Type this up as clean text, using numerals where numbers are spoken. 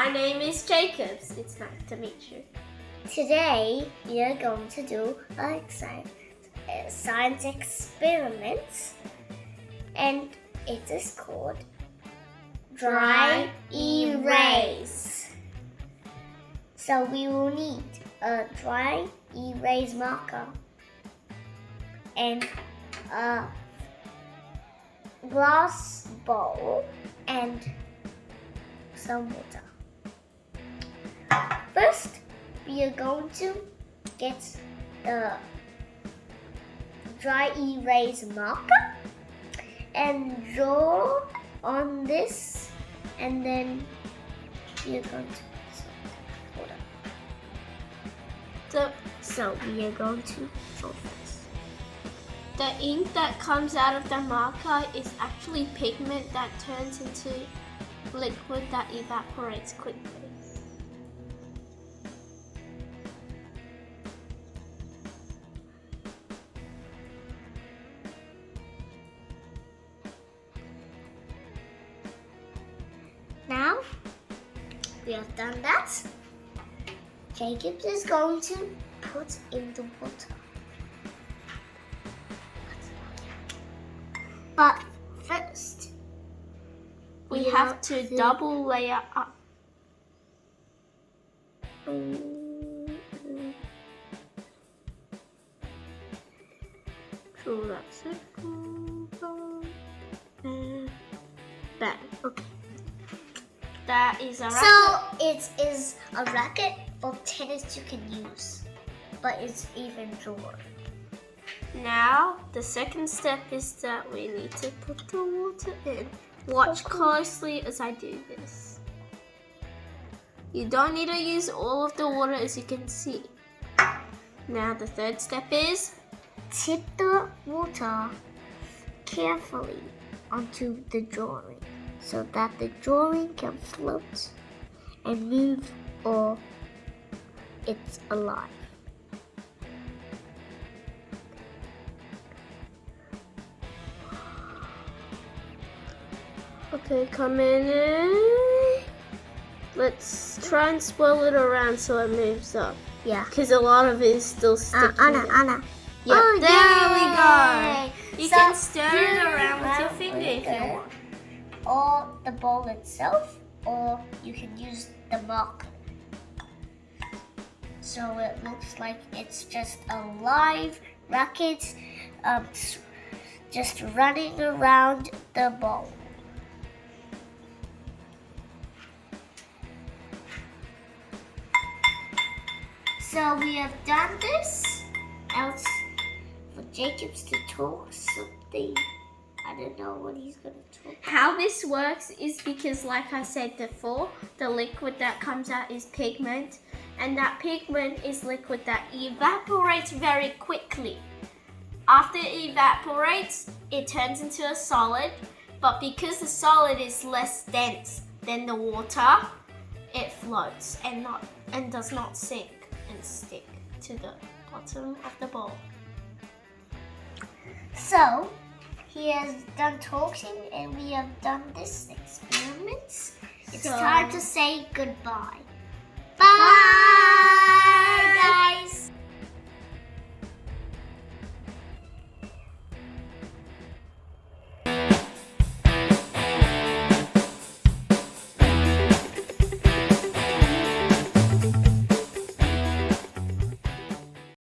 my name is Jacobs. It's nice to meet you. Today, we are going to do a science experiment, and it is called dry erase. So we will need a dry erase marker and a glass bowl and some water. First, we are going to get the dry erase marker and draw on this, and then we are going to hold on. So we are going to draw this. The ink that comes out of the marker is actually pigment that turns into liquid that evaporates quickly. Now we have done that. Jacobs is going to put in the water. But first, We have to double layer up. Draw that circle. And bang. Okay. That is a racket. So it is a racket for tennis you can use, but it's even drawer. Now, the second step is that we need to put the water in. Watch closely as I do this. You don't need to use all of the water, as you can see. Now, the third step is Tip the water carefully onto the drawing so that the drawing can float and move, or it's alive. okay, come in. Let's try and swirl it around so it moves up. Yeah. Because a lot of it is still sticking. Anna. Yep, Oh, there yay! we go. You So can stir it do around with your that finger really if you good. want. Or the bowl itself, or you can use the marker. So it looks like it's just a live racket just running around the bowl. So we have done this. Else for Jacobs to talk something. I don't know what he's going to talk. How this works is because, like I said before, the liquid that comes out is pigment, and that pigment is liquid that evaporates very quickly. After it evaporates, it turns into a solid, but because the solid is less dense than the water, it floats and does not sink and stick to the bottom of the bowl. So, he has done talking and we have done this experiment. It's time to say goodbye. Bye!